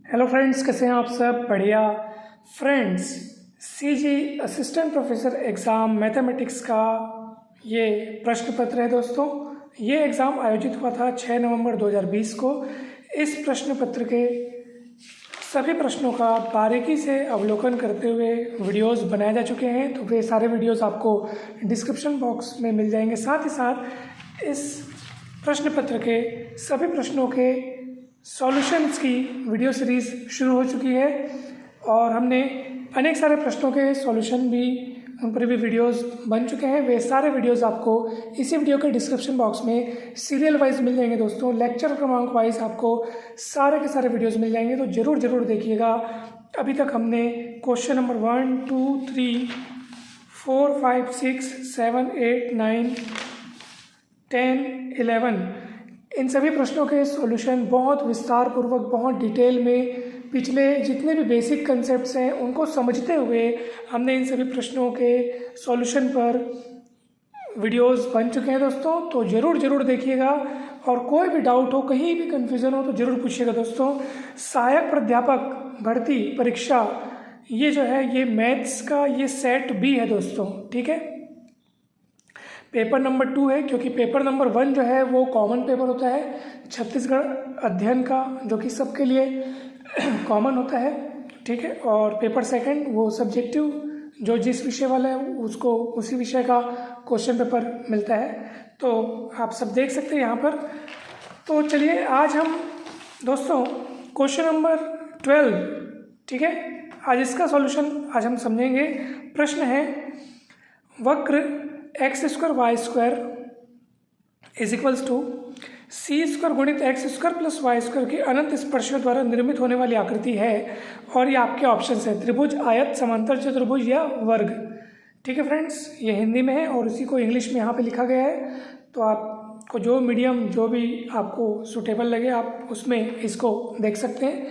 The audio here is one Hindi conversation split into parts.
हेलो फ्रेंड्स, कैसे हैं आप सब? बढ़िया। Friends, CG assistant professor exam mathematics का ये प्रश्न पत्र है दोस्तों। ये एग्ज़ाम आयोजित हुआ था 6 नवंबर 2020 को। इस प्रश्न पत्र के सभी प्रश्नों का बारीकी से अवलोकन करते हुए वीडियोस बनाए जा चुके हैं, तो वे सारे वीडियोस आपको डिस्क्रिप्शन बॉक्स में मिल जाएंगे। साथ ही साथ इस प्रश्न पत्र के सभी प्रश्नों के सॉल्यूशंस की वीडियो सीरीज़ शुरू हो चुकी है और हमने अनेक सारे प्रश्नों के सॉल्यूशन भी, उन पर भी वीडियोस बन चुके हैं। वे सारे वीडियोस आपको इसी वीडियो के डिस्क्रिप्शन बॉक्स में सीरियल वाइज मिल जाएंगे दोस्तों। लेक्चर क्रमांक वाइज आपको सारे के सारे वीडियोस मिल जाएंगे, तो ज़रूर देखिएगा। अभी तक हमने क्वेश्चन नंबर 1, 2, 3, 4, 5, 6, 7, 8, 9, 10, 11 इन सभी प्रश्नों के सॉल्यूशन बहुत विस्तार पूर्वक, बहुत डिटेल में, पिछले जितने भी बेसिक कंसेप्ट्स हैं उनको समझते हुए हमने इन सभी प्रश्नों के सॉल्यूशन पर वीडियोस बन चुके हैं दोस्तों। तो ज़रूर देखिएगा और कोई भी डाउट हो, कहीं भी कन्फ्यूज़न हो तो ज़रूर पूछिएगा दोस्तों। सहायक प्राध्यापक भर्ती परीक्षा ये जो है, ये मैथ्स का ये सेट बी है दोस्तों, ठीक है। पेपर नंबर 2 है, क्योंकि पेपर नंबर 1 जो है वो कॉमन पेपर होता है छत्तीसगढ़ अध्ययन का, जो कि सबके लिए कॉमन होता है, ठीक है। और पेपर 2 वो सब्जेक्टिव, जो जिस विषय वाला है उसको उसी विषय का क्वेश्चन पेपर मिलता है। तो आप सब देख सकते हैं यहाँ पर। तो चलिए आज हम दोस्तों क्वेश्चन नंबर 12, ठीक है, आज इसका सॉल्यूशन आज हम समझेंगे। प्रश्न है, वक्र x² y² is equals to c² गुणित x² प्लस y² की अनंत स्पर्शियों द्वारा निर्मित होने वाली आकृति है, और ये आपके ऑप्शन है त्रिभुज, आयत, समांतर चतुर्भुज या वर्ग, ठीक है फ्रेंड्स। ये हिंदी में है और इसी को इंग्लिश में यहाँ पे लिखा गया है। तो आपको जो मीडियम, जो भी आपको सूटेबल लगे आप उसमें इसको देख सकते हैं।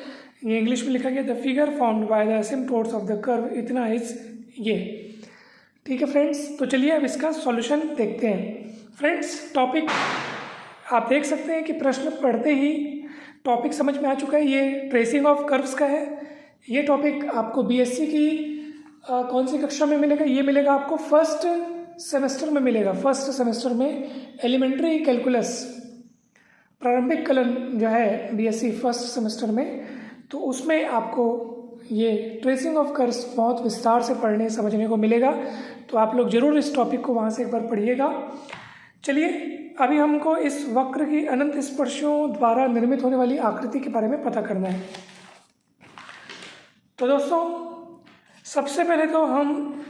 ये इंग्लिश में लिखा गया, the figure formed by the asymptotes of the curve इतना इज ये, ठीक है फ्रेंड्स। तो चलिए अब इसका सॉल्यूशन देखते हैं। फ्रेंड्स, टॉपिक आप देख सकते हैं कि प्रश्न पढ़ते ही टॉपिक समझ में आ चुका है। ये ट्रेसिंग ऑफ कर्व्स का है। ये टॉपिक आपको बीएससी की कौन सी कक्षा में मिलेगा? ये मिलेगा आपको फर्स्ट सेमेस्टर में मिलेगा। फर्स्ट सेमेस्टर में एलिमेंट्री कैलकुलस, प्रारंभिक कलन जो है बीएससी फर्स्ट सेमेस्टर में, तो उसमें आपको ये ट्रेसिंग ऑफ कर्व्स बहुत विस्तार से पढ़ने समझने को मिलेगा। तो आप लोग ज़रूर इस टॉपिक को वहाँ से एक बार पढ़िएगा। चलिए अभी हमको इस वक्र की अनंत स्पर्शियों द्वारा निर्मित होने वाली आकृति के बारे में पता करना है। तो दोस्तों सबसे पहले तो हम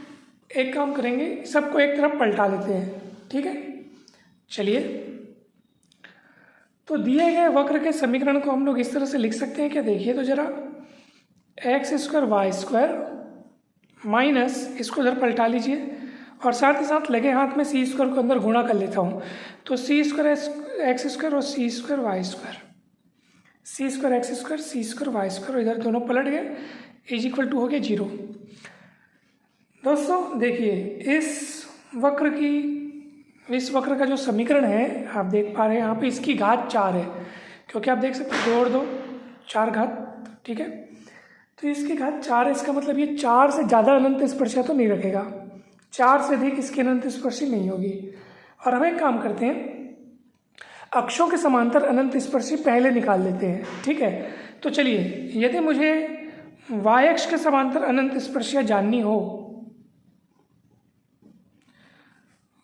एक काम करेंगे, सबको एक तरफ पलटा लेते हैं, ठीक है। चलिए, तो दिए गए वक्र के समीकरण को हम लोग इस तरह से लिख सकते हैं क्या? देखिए तो जरा, x² y² माइनस, इसको इधर पलटा लीजिए और साथ ही साथ लगे हाथ में c² को अंदर गुणा कर लेता हूँ। तो c² x² और c² y², c² x² c² y², इधर दोनों पलट गए, इज इक्वल टू हो गया 0। दोस्तों देखिए, इस वक्र का जो समीकरण है आप देख पा रहे हैं यहाँ पे, इसकी घात 4 है, क्योंकि आप देख सकते हैं 2 और 2 4 घात, ठीक है। तो इसकी घात 4 है, इसका मतलब ये 4 से ज़्यादा अनंत स्पर्शियाँ तो नहीं रखेगा, 4 से अधिक इसकी अनंत स्पर्शी नहीं होगी। और हम एक काम करते हैं, अक्षों के समांतर अनंत स्पर्शी पहले निकाल लेते हैं, ठीक है। तो चलिए, यदि मुझे y अक्ष के समांतर अनंत स्पर्शियाँ जाननी हो,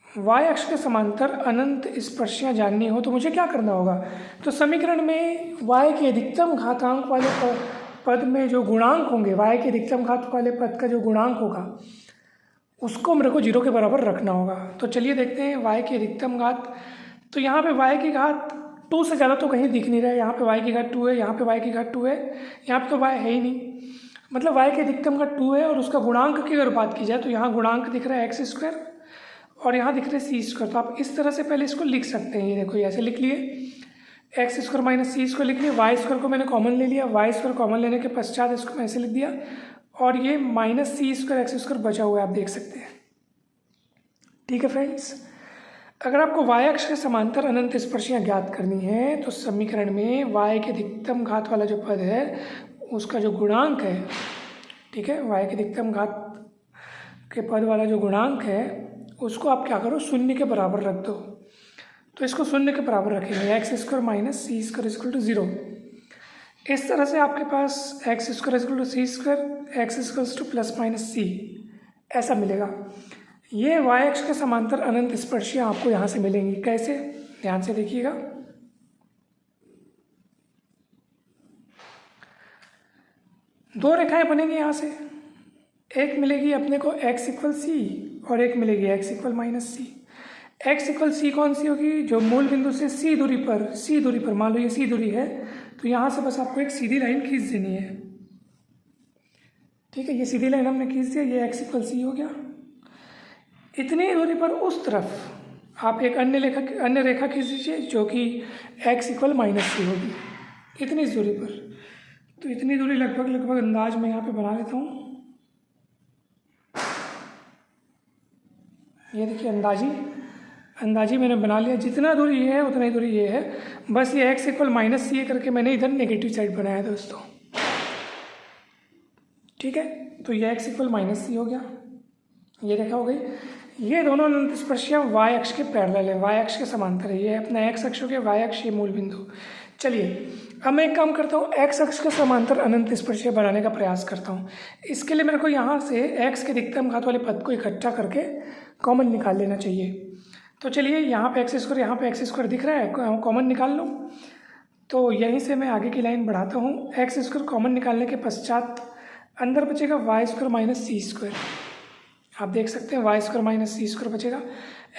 y अक्ष के समांतर अनंत स्पर्शियाँ जाननी हो, तो मुझे क्या करना होगा? तो समीकरण में y के अधिकतम घातांक वाले पद में जो गुणांक होंगे, y के अधिकतम घात वाले पद का जो गुणांक होगा उसको मेरे को 0 के बराबर रखना होगा। तो चलिए देखते हैं y की अधिकतम घात। तो यहाँ पे y की घात 2 से ज़्यादा तो कहीं दिख नहीं रहा है। यहाँ पे y की घात 2 है, यहाँ पे y की घात 2 है, यहाँ पे तो y है ही नहीं, मतलब y की अधिकतम घात 2 है। और उसका गुणांक की अगर बात की जाए तो यहाँ गुणांक दिख रहा है x² और यहाँ दिख रहा है c²। तो आप इस तरह से पहले इसको लिख सकते हैं। ये देखो, ऐसे लिख लिए, x² माइनस c² लिख लिया, y² को मैंने कॉमन ले लिया, y² कॉमन लेने के पश्चात इसको मैं ऐसे लिख दिया, और ये माइनस c² x² बचा हुआ है, आप देख सकते हैं, ठीक है फ्रेंड्स। अगर आपको y अक्ष के समांतर अनंत स्पर्शियाँ ज्ञात करनी है तो समीकरण में y के अधिकतम घात वाला जो पद है उसका जो गुणांक है, ठीक है, y के अधिकतम घात के पद वाला जो गुणांक है उसको आप क्या करो, शून्य के बराबर रख दो। तो इसको शून्य के बराबर रखेंगे, x square minus c square equal to 0। इस तरह से आपके पास x square equal to c square, x equals to plus minus c, ऐसा मिलेगा। ये वाई अक्ष के समांतर अनंत स्पर्शियाँ आपको यहाँ से मिलेंगी। कैसे, ध्यान से देखिएगा। दो रेखाएं बनेंगी यहाँ से, एक मिलेगी अपने को x इक्वल सी और एक मिलेगी x इक्वल माइनस सी। x इक्वल सी कौन सी होगी, जो मूल बिंदु से सी दूरी पर मान लो ये सी दूरी है, तो यहाँ से बस आपको एक सीधी लाइन खींच देनी है। ठीक है, ये सीधी लाइन हमने खींच दिया, ये x इक्वल सी हो गया। इतनी दूरी पर उस तरफ आप एक अन्य रेखा खींच दीजिए जो कि x इक्वल माइनस सी होगी, इतनी दूरी पर। तो इतनी दूरी लगभग अंदाज मैं यहाँ पे बना लेता हूँ। ये देखिए अंदाजी मैंने बना लिया। जितना दूरी ये है उतना ही दूरी ये है, बस ये x इक्वल माइनस सी करके मैंने इधर नेगेटिव साइड बनाया है दोस्तों। ठीक है, तो ये x इक्वल माइनस सी हो गया, ये रेखा हो गई। ये दोनों अनंत स्पर्शियाँ y अक्ष के पैरेलल है, y अक्ष के समांतर है। ये अपना x अक्ष हो गया, y अक्ष ये मूल बिंदु। चलिए अब मैं एक काम करता हूँ, x अक्ष के समांतर अनंत स्पर्शियाँ बनाने का प्रयास करता हूँ। इसके लिए मेरे को यहाँ से x के अधिकतम घात वाले पद को इकट्ठा करके कॉमन निकाल लेना चाहिए। तो चलिए यहाँ पे एक्स स्क्वायर, यहाँ पे एक्स स्क्वायर दिख रहा है, कॉमन निकाल लो। तो यहीं से मैं आगे की लाइन बढ़ाता हूँ। एक्स स्क्वायर कॉमन निकालने के पश्चात अंदर बचेगा Y square minus c square. आप देख सकते हैं Y square minus c square बचेगा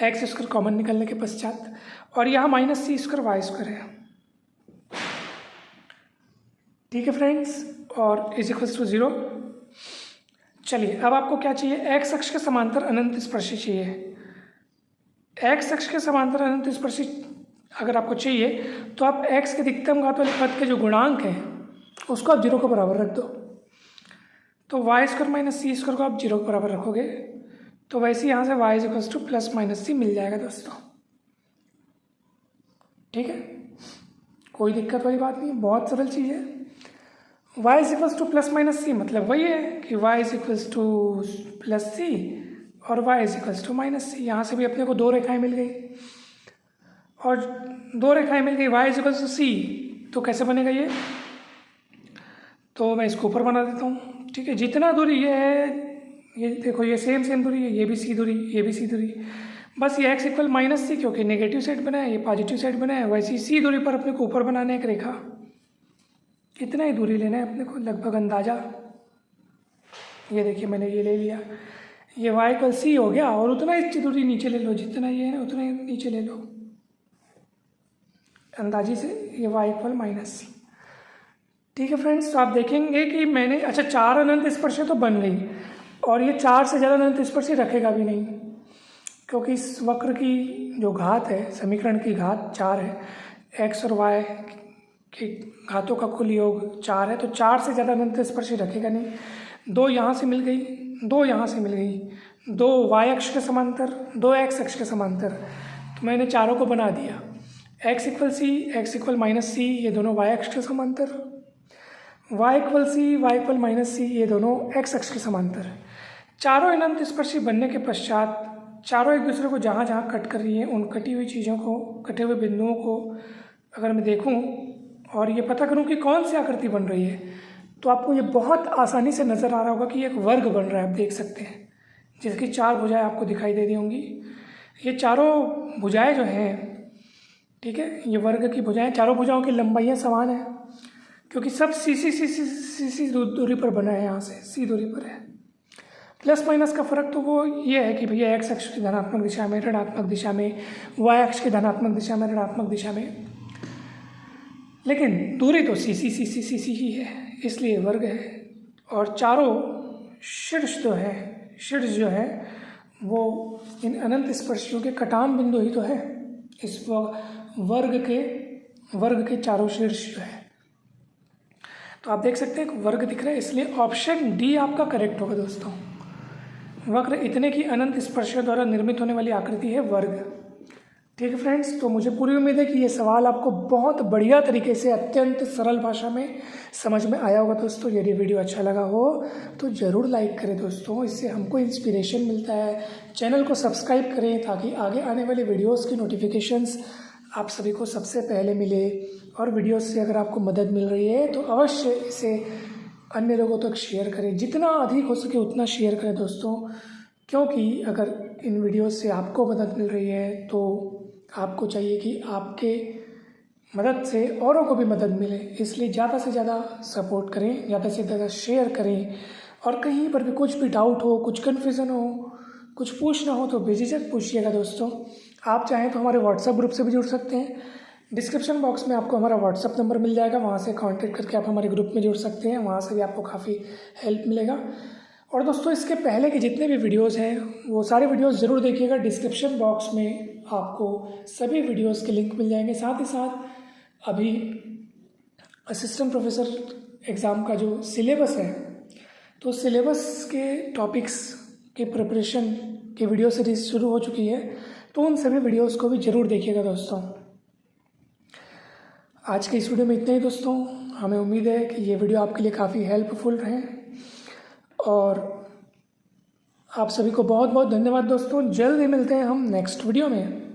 एक्स स्क्वायर कॉमन निकालने के पश्चात, और यहाँ minus c square Y square है। ठीक है फ्रेंड्स, और इज इक्वल्स टू 0। चलिए अब आपको क्या चाहिए, एक्स अक्ष के समांतर अनंत स्पर्शी चाहिए। एक्स अक्ष के समांतर अनंत स्पर्शी अगर आपको चाहिए तो आप एक्स के अधिकतम घात वाले पद के जो गुणांक है उसको आप 0 के बराबर रख दो। तो Y square minus c square को आप 0 के बराबर रखोगे तो वैसे यहाँ से y equals to plus minus c मिल जाएगा दोस्तों। ठीक है, कोई दिक्कत वाली बात नहीं, बहुत सरल चीज़ है। y is equals to plus minus c मतलब वही है कि y is equals to plus c और y is equals to minus c. यहाँ से भी अपने को दो रेखाएं मिल गई, और दो रेखाएं मिल गई, y इज इक्वल्स टू सी। तो कैसे बनेगा तो मैं इसको ऊपर बना देता हूँ। ठीक है, जितना दूरी ये है, ये देखो ये सेम दूरी है, ये भी सी दूरी, ये भी सी दूरी, बस ये x इक्वल माइनस सी क्योंकि नेगेटिव साइड बना है, ये पॉजिटिव साइड बना है, वैसे ही सी दूरी पर अपने को ऊपर बनाना है एक रेखा। कितना ही दूरी लेना है अपने को, लगभग अंदाजा। ये देखिए मैंने ये ले लिया, ये y इक्वल सी हो गया, और उतना ही दूरी नीचे ले लो, जितना ये है उतना ही नीचे ले लो अंदाजी से, ये y इक्वल माइनस सी। ठीक है फ्रेंड्स, तो आप देखेंगे कि मैंने 4 अनंत स्पर्शें तो बन गई, और ये 4 से ज़्यादा अनंत स्पर्शी रखेगा भी नहीं, क्योंकि इस वक्र की जो घात है, समीकरण की घात 4 है, x और y की घातों का कुल योग 4 है, तो 4 से ज़्यादा अनंत स्पर्शी रखेगा नहीं। 2 यहाँ से मिल गई, 2 यहाँ से मिल गई, 2 y अक्ष के समांतर, 2 x अक्ष के समांतर, तो मैंने चारों को बना दिया। x equal c, x equal minus c, ये दोनों y अक्ष के समांतर, y equal c, y equal minus c, ये दोनों x अक्ष के समांतर। चारों अनंत स्पर्शी बनने के पश्चात चारों एक दूसरे को जहाँ जहाँ कट कर रही है, उन कटी हुई चीज़ों को, कटे हुए बिंदुओं को अगर मैं देखूँ और ये पता करूँ कि कौन सी आकृति बन रही है, तो आपको ये बहुत आसानी से नज़र आ रहा होगा कि एक वर्ग बन रहा है। आप देख सकते हैं जिसकी 4 भुजाएं आपको दिखाई दे रही होंगी। ये चारों भुजाएं जो हैं, ठीक है, ये वर्ग की भुजाएं, चारों भुजाओं की लंबाइयाँ समान है, क्योंकि सब सी दूरी पर बना है, यहाँ से सी दूरी पर है। प्लस माइनस का फर्क तो वो ये है कि भैया एक्स अक्ष की धनात्मक दिशा में, ऋणात्मक दिशा में, वाई अक्ष की धनात्मक दिशा में, ऋणात्मक दिशा में, लेकिन दूरी तो सी ही है, इसलिए वर्ग है। और चारों शीर्ष जो है वो इन अनंत स्पर्शियों के कटान बिंदु ही तो है, इस वर्ग के चारों शीर्ष जो है। तो आप देख सकते हैं वर्ग दिख रहा है, इसलिए ऑप्शन डी आपका करेक्ट होगा दोस्तों। वक्र इतने की अनंत स्पर्शियों द्वारा निर्मित होने वाली आकृति है वर्ग। ठीक है फ्रेंड्स, तो मुझे पूरी उम्मीद है कि ये सवाल आपको बहुत बढ़िया तरीके से अत्यंत सरल भाषा में समझ में आया होगा दोस्तों। यदि वीडियो अच्छा लगा हो तो ज़रूर लाइक करें दोस्तों, इससे हमको इंस्पिरेशन मिलता है। चैनल को सब्सक्राइब करें ताकि आगे आने वाली वीडियोस की नोटिफिकेशंस आप सभी को सबसे पहले मिले। और वीडियोस से अगर आपको मदद मिल रही है तो अवश्य इसे अन्य लोगों तक शेयर करें, जितना अधिक हो सके उतना शेयर करें दोस्तों, क्योंकि अगर इन वीडियोस से आपको मदद मिल रही है तो आपको चाहिए कि आपके मदद से औरों को भी मदद मिले। इसलिए ज़्यादा से ज़्यादा सपोर्ट करें, ज़्यादा से ज़्यादा शेयर करें। और कहीं पर भी कुछ भी डाउट हो, कुछ कन्फ्यूज़न हो, कुछ पूछना हो तो बेझिझक पूछिएगा दोस्तों। आप चाहें तो हमारे व्हाट्सएप ग्रुप से भी जुड़ सकते हैं। डिस्क्रिप्शन बॉक्स में आपको हमारा व्हाट्सएप नंबर मिल जाएगा, वहाँ से कांटेक्ट करके आप हमारे ग्रुप में जुड़ सकते हैं। वहाँ से भी आपको काफ़ी हेल्प मिलेगा। और दोस्तों इसके पहले के जितने भी वीडियोस हैं वो सारे वीडियोस ज़रूर देखिएगा। डिस्क्रिप्शन बॉक्स में आपको सभी वीडियोस के लिंक मिल जाएंगे। साथ ही साथ अभी असिस्टेंट प्रोफेसर एग्ज़ाम का जो सिलेबस है, तो सिलेबस के टॉपिक्स के प्रिपरेशन की वीडियो सीरीज शुरू हो चुकी है, तो उन सभी वीडियोस को भी ज़रूर देखिएगा दोस्तों। आज के इस वीडियो में इतना ही दोस्तों। हमें उम्मीद है कि ये वीडियो आपके लिए काफ़ी हेल्पफुल रहे और आप सभी को बहुत बहुत धन्यवाद दोस्तों। जल्द ही मिलते हैं हम नेक्स्ट वीडियो में।